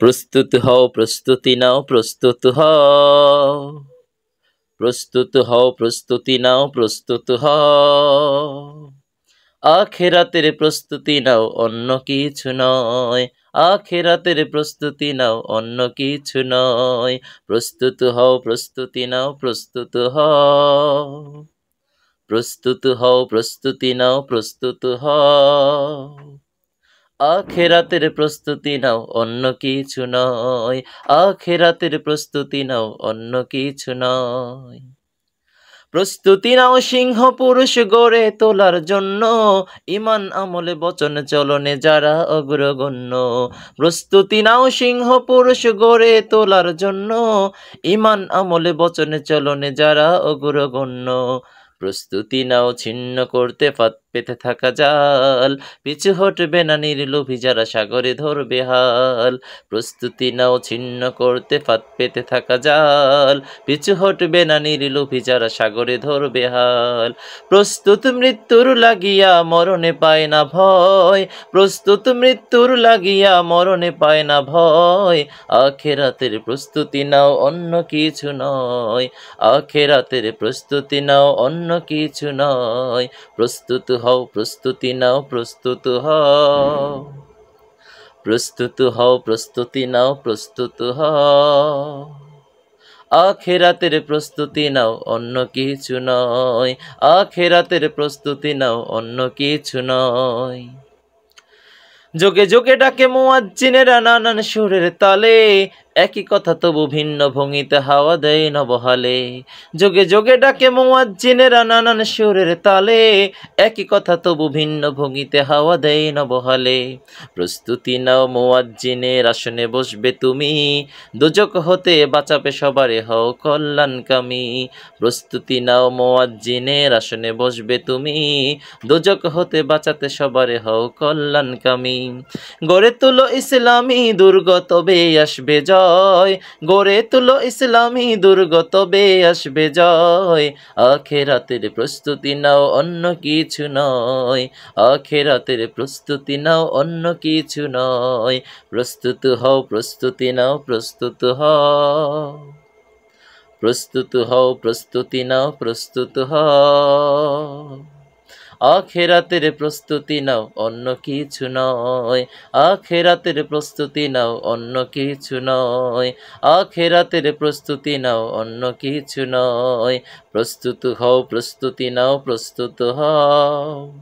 প্রস্তুত হও, প্রস্তুতি নাও, প্রস্তুত হও, প্রস্তুত হও, প্রস্তুতি নাও, প্রস্তুত হও। আখিরাতের প্রস্তুতি নাও, অন্য কিছু নয়। আখিরাতের প্রস্তুতি নাও, অন্য কিছু নয়। প্রস্তুত হও, প্রস্তুতি নাও, প্রস্তুত হও, প্রস্তুত হও, প্রস্তুতি নাও, প্রস্তুত হও। আখিরাতের প্রস্তুতি নাও, অন্য কিছু নয়। আখিরাতের প্রস্তুতি নাও, অন্য কিছু নয়। প্রস্তুতি নাও সিংহ পুরুষ গড়ে তোলার জন্য, ইমান আমলে বচন চলনে যারা অগ্রগণ্য। প্রস্তুতি নাও সিংহ পুরুষ গড়ে তোলার জন্য, ইমান আমলে বচনে চলনে যারা অগ্রগণ্য। প্রস্তুতি নাও ছিন্ন করতে ফাঁদ পেতে থাকা জাল, পিছু হটবে না নির্লোভী যারা সাগরে ধরবে হাল। প্রস্তুতি নাও ছিন্ন করতে ফাঁদ পেতে থাকা জাল, পিছু হটবে না নির্লোভী যারা সাগরে ধরবে হাল। প্রস্তুত মৃত্যুর লাগিয়া মরণে পায় না ভয়, প্রস্তুত মৃত্যুর লাগিয়া মরণে পায় না ভয়। আখিরাতের প্রস্তুতি নাও, অন্য কিছু নয়। আখিরাতের প্রস্তুতি নাও, অন্য কিছু নয়। প্রস্তুত হও, প্রস্তুতি নাও, প্রস্তুত হও, প্রস্তুত হও, প্রস্তুতি নাও, প্রস্তুত হও। আখিরাতের প্রস্তুতি নাও, অন্য কিছু নয়। আখিরাতের প্রস্তুতি নাও, অন্য কিছু নয়। যোগে যোগে ডাকে মুয়াজ্জিনেরা নানান সুরের তালে, একই কথা তবু ভিন্ন ভঙ্গিতে হাওয়া দেয় নবহালে। যোগে যোগে ডাকে মুয়াজ্জিনেরা নানান সুরের তালে, একই কথা তবু ভিন্ন ভঙ্গিতে হাওয়া দেয় নবহালে। প্রস্তুতি নাও, মুয়াজ্জিনের আসনে বসবে তুমি, দোজখ হতে বাঁচাবে সবারে হও কল্যাণকামী। প্রস্তুতি নাও, মুয়াজ্জিনের আসনে বসবে তুমি, দোজখ হতে বাঁচাতে সবারে হও কল্যাণকামী। গড়ে তুলো ইসলামী দুর্গ, তবে আসবে জয়। গড়ে তুলো ইসলামী দুর্গ, তবে আসবে জয়। আখিরাতের প্রস্তুতি নাও, অন্য কিছু নয়। আখিরাতের প্রস্তুতি নাও, অন্য কিছু নয়। প্রস্তুত হও, প্রস্তুতি নাও, প্রস্তুত হও, প্রস্তুত হও, প্রস্তুতি নাও, প্রস্তুত হও। আখিরাতের প্রস্তুতি নাও, অন্য কিছু নয়। আখিরাতের প্রস্তুতি নাও, অন্য কিছু নয়। আখিরাতের প্রস্তুতি নাও, অন্য কিছু নয়। প্রস্তুত হও, প্রস্তুতি নাও, প্রস্তুত হও,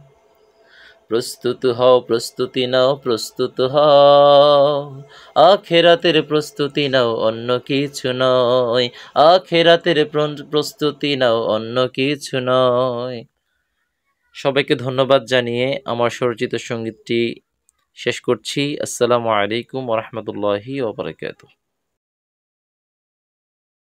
প্রস্তুত হও, প্রস্তুতি নাও, প্রস্তুত হও। আখিরাতের প্রস্তুতি নাও, অন্য কিছু নয়। আখিরাতের প্রস্তুতি নাও, অন্য কিছু নয়। সবাইকে ধন্যবাদ জানিয়ে আমার স্বরচিত সঙ্গীতটি শেষ করছি। আসসালামু আলাইকুম ওয়া রাহমাতুল্লাহি ওয়া বারাকাতুহু।